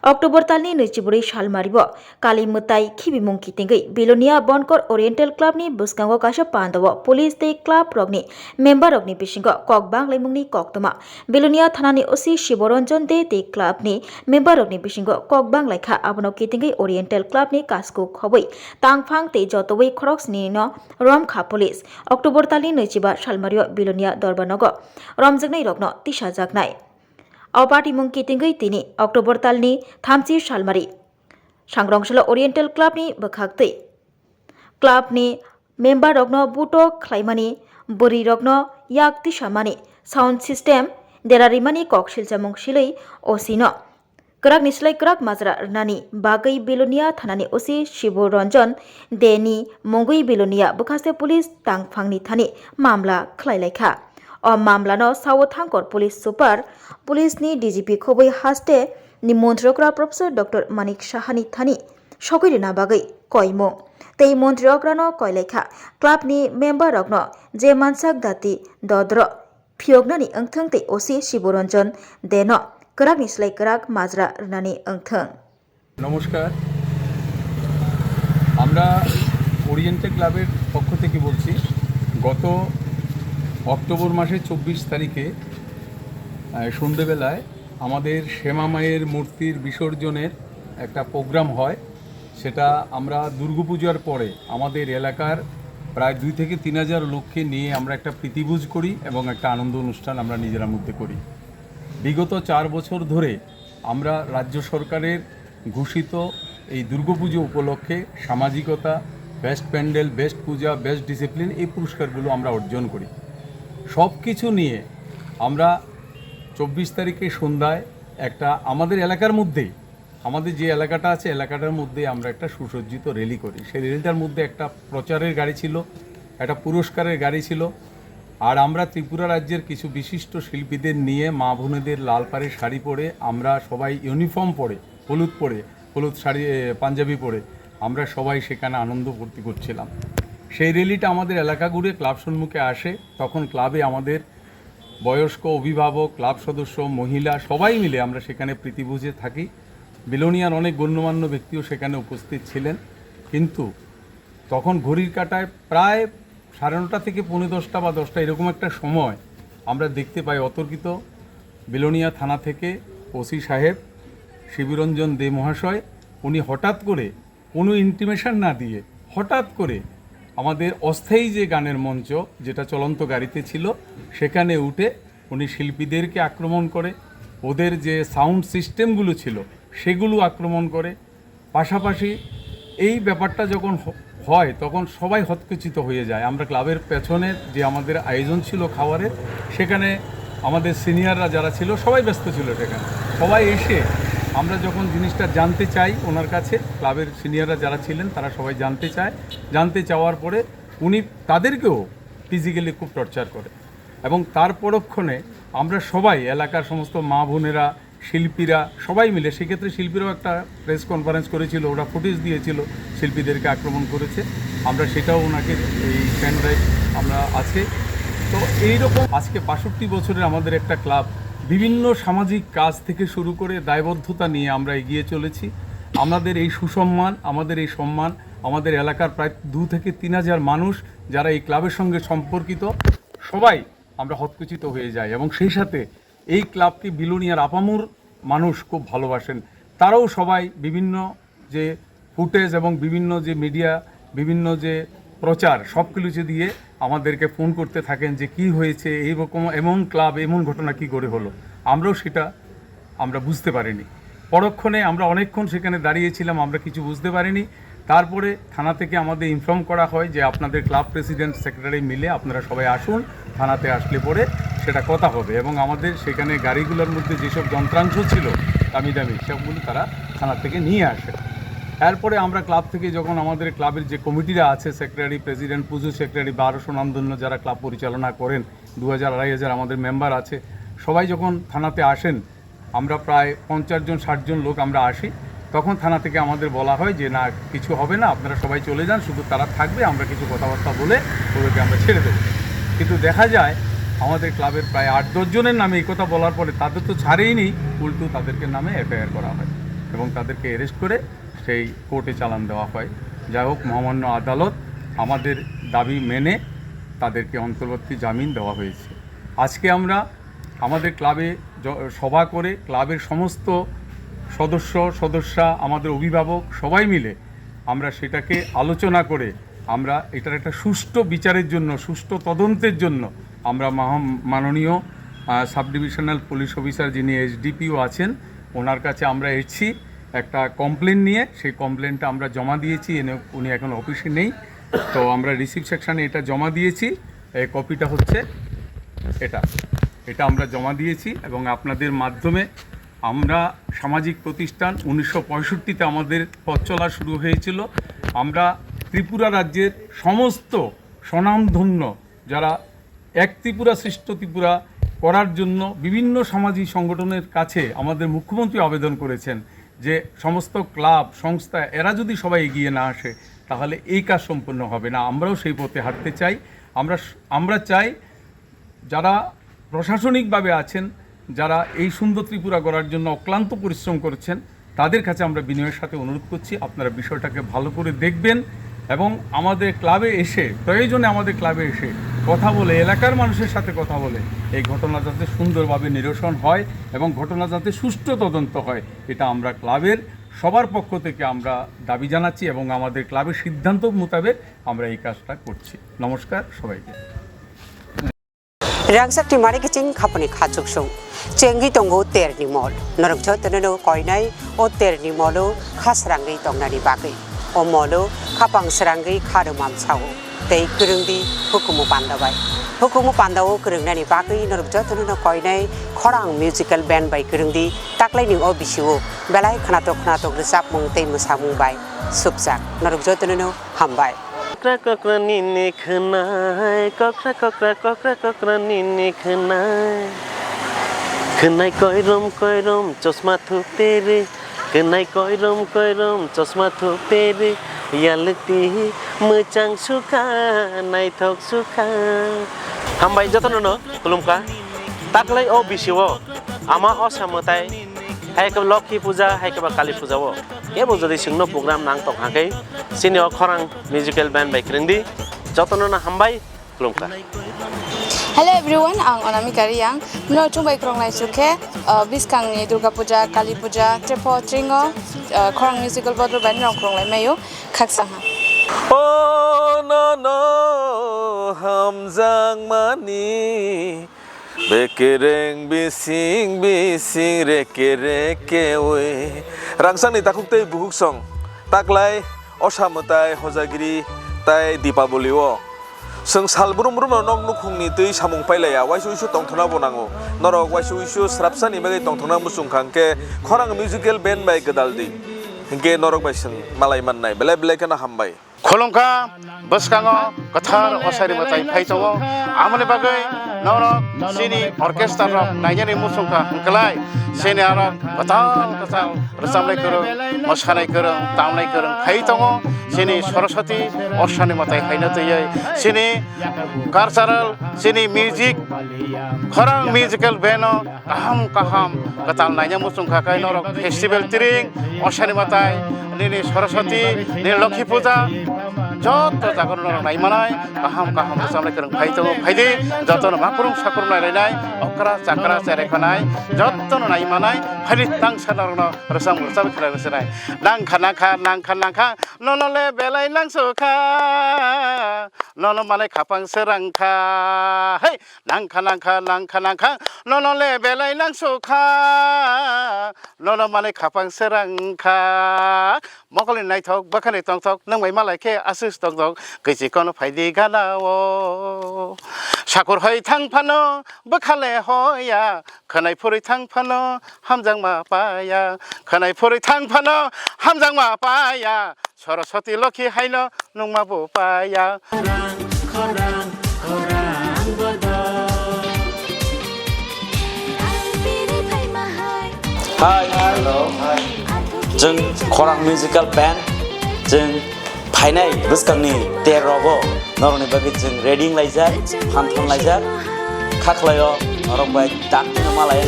October तालनि 24 सालमारिबो कालिमुताई खिबिमुं कितिंगै Belonia बनकर oriental क्लाबनि बुस्कांगो Kasa पान्दावो police तै क्लाब रगनि मेम्बर रगनि बिसिंगो ककबां लाइमुंनि कक्तमा बिलोनिया थानानि ओसि शिवरंजन दे तै क्लाबनि मेम्बर रगनि बिसिंगो ककबां लाइखा आबनो कितिंगै ओरिएंटल क्लाबनि कासको खबै तांफां तै जतवै खरक्सनि न रमखा पुलिस अक्टोबर तालनि 25 सालमारियो बिलोनिया दरबारनगो रमजोगनै रगनो तिसा जागनाय अपाटी मुं कितिंगै तिनि अक्टोबर तालनि 30 सालमारि सांग्रंसल ओरिएंटल क्लाबनि बखागतै क्लाबनि मेम्बर रगनो बुटो ख्लाइमानि बोरी रगनो याक तिसामानि साउंड सिस्टेम देरारिमानि कक सिलचामुं सिलै ओसिनो कराक निस्लाय कराक माजरा रनानि बागै बिलोनिया थानानि ओसि शिवरंजन देनि मंगै बिलोनिया बखासे पुलिस तांफांनि थानि मामला ख्लाइलायखा अ मामलानो सावथांकर पुलिस सुपार पुलिसनि डीजीपी खबै हास्ते नि मन्त्रियकरा प्रोफेसर डॉक्टर मानिक साहानि थानि सकैरिना बागै कयमु तै मन्त्रियकरानो कयलेखा क्लाबनि मेम्बर रगनो जे मानसाक दाति दद्र फियगनानि ओंथों तै ओसि शिवरंजन देनो कराक निस्लाय कराक माजरा रनानि ओंथों। नमस्कार, আমরা ওরিয়েন্টাল ক্লাবের পক্ষ থেকে বলছি গত অক্টোবর মাসের 24 তারিখে সন্ধ্যেবেলায় আমাদের শ্যামা মায়ের মূর্তির বিসর্জনের একটা প্রোগ্রাম হয়। সেটা আমরা দুর্গাপূজার পরে আমাদের এলাকার প্রায় 2 থেকে 3 হাজার লোককে নিয়ে আমরা একটা প্রীতিভোজ করি এবং একটা আনন্দ অনুষ্ঠান আমরা নিজেরা মধ্যে করি। বিগত 4 বছর ধরে আমরা রাজ্য সরকারের ঘোষিত এই দুর্গাপুজো উপলক্ষে সামাজিকতা, বেস্ট প্যান্ডেল, বেস্ট পূজা, বেস্ট ডিসিপ্লিন এই পুরস্কারগুলো আমরা অর্জন করি। সব কিছু নিয়ে আমরা 24 তারিখে সন্ধ্যায় একটা আমাদের এলাকার মধ্যেই আমাদের যে এলাকাটা আছে এলাকাটার মধ্যে আমরা একটা সুসজ্জিত র্যালি করি। সেই র্যালিটার মধ্যে একটা প্রচারের গাড়ি ছিল, একটা পুরস্কারের গাড়ি ছিল, আর আমরা ত্রিপুরা রাজ্যের কিছু বিশিষ্ট শিল্পীদের নিয়ে মা বোনেদের লাল পাড়ে শাড়ি পরে আমরা সবাই ইউনিফর্ম পরে হলুদ শাড়ি পাঞ্জাবি পরে আমরা সবাই সেখানে আনন্দ ফুর্তি করছিলাম। সেই র্যালিটা আমাদের এলাকা ঘুরে ক্লাব সম্মুখে আসে। তখন ক্লাবে আমাদের বয়স্ক অভিভাবক, ক্লাব সদস্য, মহিলা সবাই মিলে আমরা সেখানে প্রীতিভোজে থাকি। বিলোনিয়ার অনেক গণ্যমান্য ব্যক্তিও সেখানে উপস্থিত ছিলেন। কিন্তু তখন ঘড়ির কাঁটায় প্রায় 9:30 থেকে 10:45 বা 10টা এরকম একটা সময় আমরা দেখতে পাই অতর্কিত বিলোনিয়া থানা থেকে ওসি সাহেব শিবরঞ্জন দে মহাশয় উনি হঠাৎ করে কোনো ইন্টিমেশন না দিয়ে হঠাৎ করে আমাদের অস্থায়ী যে গানের মঞ্চ যেটা চলন্ত গাড়িতে ছিল সেখানে উঠে উনি শিল্পীদেরকে আক্রমণ করে, ওদের যে সাউন্ড সিস্টেমগুলো ছিল সেগুলো আক্রমণ করে। পাশাপাশি এই ব্যাপারটা যখন হয় তখন সবাই হতচকিত হয়ে যায়। আমরা ক্লাবের পেছনে যে আমাদের আয়োজন ছিল খাবারের, সেখানে আমাদের সিনিয়ররা যারা ছিল সবাই ব্যস্ত ছিল। সেখানে সবাই এসে আমরা যখন জিনিসটা জানতে চাই ওনার কাছে, ক্লাবের সিনিয়ররা যারা ছিলেন তারা সবাই জানতে চাওয়ার পরে উনি তাদেরকেও ফিজিক্যালি খুব টর্চার করে এবং তার পরক্ষণে আমরা সবাই এলাকার সমস্ত মা বোনেরা, শিল্পীরা সবাই মিলে, সেক্ষেত্রে শিল্পীরাও একটা প্রেস কনফারেন্স করেছিল, ওরা ফুটেজ দিয়েছিল শিল্পীদেরকে আক্রমণ করেছে। আমরা সেটাও ওনাকে এই পেন ড্রাইভ আমরা আছে। তো এইরকম আজকে 62 বছরের আমাদের একটা ক্লাব বিভিন্ন সামাজিক কাজ থেকে শুরু করে দায়বদ্ধতা নিয়ে আমরা এগিয়ে চলেছি। আমাদের এই সুসম্মান, আমাদের এই সম্মান, আমাদের এলাকার প্রায় 2 থেকে 3 হাজার মানুষ যারা এই ক্লাবের সঙ্গে সম্পর্কিত সবাই আমরা হতচকিত হয়ে যাই এবং সেই সাথে এই ক্লাবকে বিলোনিয়ার আপামর মানুষ খুব ভালোবাসেন। তারাও সবাই বিভিন্ন যে ফুটেজ এবং বিভিন্ন যে মিডিয়া, বিভিন্ন যে প্রচার সব কিছু দিয়ে আমাদেরকে ফোন করতে থাকেন যে কি হয়েছে, এইরকম এমন ক্লাব এমন ঘটনা কি করে হলো। আমরাও সেটা আমরা বুঝতে পারিনি। পরক্ষণে আমরা অনেকক্ষণ সেখানে দাঁড়িয়েছিলাম, আমরা কিছু বুঝতে পারিনি। তারপরে থানা থেকে আমাদের ইনফর্ম করা হয় যে আপনাদের ক্লাব প্রেসিডেন্ট, সেক্রেটারি মিলে আপনারা সবাই আসুন, থানাতে আসলে পরে সেটা কথা হবে এবং আমাদের সেখানে গাড়িগুলোর মধ্যে যেসব যন্ত্রাংশ ছিল দামি দামি সবগুলো তারা থানা থেকে নিয়ে আসে। এরপরে আমরা ক্লাব থেকে যখন আমাদের ক্লাবের যে কমিটিরা আছে, সেক্রেটারি, প্রেসিডেন্ট, পুজো সেক্রেটারি, 12 স্বনামধন্য যারা ক্লাব পরিচালনা করেন, 2000-2500 আমাদের মেম্বার আছে, সবাই যখন থানাতে আসেন, আমরা প্রায় 50 জন 60 জন লোক আমরা আসি। তখন থানা থেকে আমাদের বলা হয় যে না, কিছু হবে না, আপনারা সবাই চলে যান, শুধু তারা থাকবে, আমরা কিছু কথাবার্তা বলে ওদেরকে আমরা ছেড়ে দেবো। কিন্তু দেখা যায় আমাদের ক্লাবের প্রায় 8-10 জনের নামে এই কথা বলার পরে তাদের তো ছাড়েই নেই, উল্টো তাদেরকে নামে এফআইআর করা হয়। এবং তাদেরকে অ্যারেস্ট করে সেই কোর্টে চালান দেওয়া হয়। যাই হোক, মহামান্য আদালত আমাদের দাবি মেনে তাদেরকে অন্তর্বর্তী জামিন দেওয়া হয়েছে। আজকে আমরা আমাদের ক্লাবে সভা করে ক্লাবের সমস্ত সদস্যা, আমাদের অভিভাবক সবাই মিলে আমরা সেটাকে আলোচনা করে আমরা এটার একটা সুষ্ঠু বিচারের জন্য, সুষ্ঠু তদন্তের জন্য আমরা মাননীয় সাব ডিভিশনাল পুলিশ অফিসার যিনি এসডিপিও আছেন ওনার কাছে আমরা এসেছি একটা কমপ্লেন নিয়ে। সেই কমপ্লেনটা আমরা জমা দিয়েছি, উনি এখন অফিসে নেই, তো আমরা রিসিভ সেকশানে এটা জমা দিয়েছি। এই কপিটা হচ্ছে এটা আমরা জমা দিয়েছি এবং আপনাদের মাধ্যমে আমরা সামাজিক প্রতিষ্ঠান 1965-তে আমাদের পথ চলা শুরু হয়েছিল। আমরা ত্রিপুরা রাজ্যের সমস্ত স্বনামধন্য যারা এক ত্রিপুরা শ্রেষ্ঠ ত্রিপুরা করার জন্য বিভিন্ন সামাজিক সংগঠনের কাছে আমাদের মুখ্যমন্ত্রী আবেদন করেছেন যে সমস্ত ক্লাব সংস্থা এরা যদি সবাই এগিয়ে না আসে তাহলে এই কাজ সম্পূর্ণ হবে না। আমরাও সেই পথে হাঁটতে চাই। আমরা চাই যারা প্রশাসনিকভাবে আছেন, যারা এই সুন্দর ত্রিপুরা গড়ার জন্য অক্লান্ত পরিশ্রম করছেন, তাদের কাছে আমরা বিনয়ের সাথে অনুরোধ করছি আপনারা বিষয়টাকে ভালো করে দেখবেন এবং আমাদের ক্লাবে এসে প্রয়োজনে আমাদের ক্লাবে এসে কথা বলে এলাকার মানুষের সাথে কথা বলে এই ঘটনা যাতে সুন্দরভাবে নিরসন হয় এবং ঘটনা যাতে সুষ্ঠু তদন্ত হয়, এটা আমরা ক্লাবের সবার পক্ষ থেকে আমরা দাবি জানাচ্ছি এবং আমাদের ক্লাবের সিদ্ধান্ত মোতাবেক আমরা এই কাজটা করছি। নমস্কার সবাইকে। রাংসাকটি মারি কিচিং খাপনি খাচুকসুং চেঙ্গি তঙ্গো তেরনি মল নরক ঝতননো কয়নাই ও তেরনি মলো খাসরাঙ্গি তংনানি বাগৈ ও মলো খাপাং সরাঙ্গি খারুমাম ছাও tei kerengdi hukumu pandabai hukumu pandawo kerengnani bagui norok jotonu koinai khorang musical band bai kerengdi taklai ni o bisiwo belai khanatok resap mung tei musamung bai subjak norok jotonu hambai kokra nini khnai kokra nini khnai koirom chosma thupte re khnai koirom chosma thupte re yalti mechang suka nai thok suka hambai jotono kulumka taklai o bisiwo ama o samutai hai ka lokhi puja hai ka kali puja wo ebo jodi singno program nang tok hakai sini o khorang musical band by krengdi jotono na hambai kulumka. Hello everyone, ang Anamika Riyang. Mino chumbai krong lai suke biskang ni Durga Puja, Kali Puja, Trepo Tringo, khorang musical bodro band rong krong lai mayo khaksang. Oh no hamjang mani bekereng bising reke we rangsang ni takuk tei buhuk song taklai osamutai hojagiri tai Dipaboli o जों सालब्रुम नक नुखुंनि दै सामुं पाइलाया वाइसु तंथना बनांगो नरक वाइसु स्राबसानि बागै तंथना मुसुंखांके खरां musical band bye गदालदि हिंके नरक बाइसं मालाय माननाय बेले केना हामबाय खलंका बसकांगो कथार असारि मताय फाइथावो आमने बागै नरक सिनि अर्केस्ट्रा रक नायनि मुसुंखा हंकलाय सेने आरक कथां रसामनाय करं मोसानाय करं दामनाय करं फाइथावो सिनि सरस्वती असानि मताय हायना तयै सिनि कल्चारल सिनि म्यूजिक खरां म्यूजिकल बेनो kaham katal नायनि मुसुंखा काय नरक फेस्टिवल तिरिं असानि मताय निनि सरस्वती नि लक्ष्मी पूजा जत जागर नायमानाय kaham रसामनाय करं फाइदे जतन माकुरुं साकुरुं नायनाय अकरा चाकरा चेरेखनाय जतन नायमानाय फाइदे तां सानारनो रसाम रसाम खेलायनाय नांखा ननले बेलाय नांसुखा नन माने खापां सोरांखा हे नांखा ननले बेलाय नांसुखा नन माने खापां सोरांखा मकलि नायथक बखानि तंथक नंबाय मालायखे आसुस तंथक गैजिकन फाइदि गानावो साकुर है थांफानो बखाले हया खोनाय फुरै थांफानो हामजां मापाया खोनाय फुरै थांफानो हामजां मापाया सरस्वती लखि हायन नंमा बोपाया Hi, hello. जों खरां मिउजिकल बेन्ड जों फाइनाय बुसकांनि तेरबो नरनि बागै जों रेडिं लायजार हामथन लायजार खाखलायो नरं बाय दाक्तिनो मालाय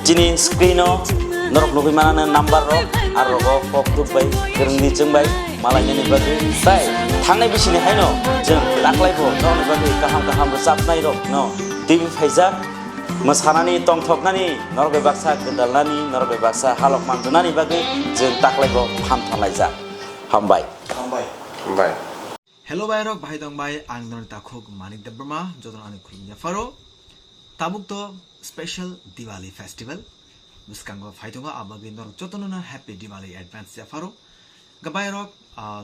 दिनै स्क्रिनो norok nubi mana number rok ar rogo pop tup bai gereng di jeng bai malai ni bagi tai thangnai bisini haino jeng laklai bo norok bagi kaham besap nai rok no tv faizak mosanani tongthoknani norok baksa gendalnani norok baksa halok manjunani bagi jeng taklai bo phamthanlaijak hambai Hello Bayrok bahai dong bai ang don takhuk Manik Debrma joton ani khulnya faro tabuk to special Diwali festival buskango phaitonga abagi norok jotonona happy Diwali advance ya faro gabayrok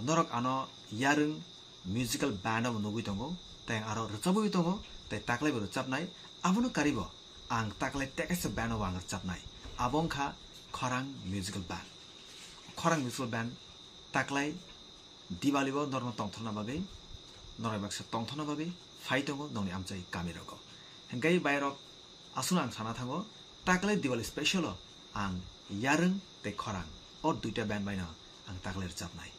norok ano yarung musical band of nugui tongo teng aro rchabu tongo tai taklai bo chapnai abono karibo ang taklai tekes band of ang chapnai abongkha khorang musical band taklai Diwali bo norno tongthona bagai norai baksa tongthona bagai phaitongo nongni amchai kamirogo hengkai bayrok asuna ang sana thango taklai Diwali special ang yarung te khorang or duita band baina ang taklai chapnai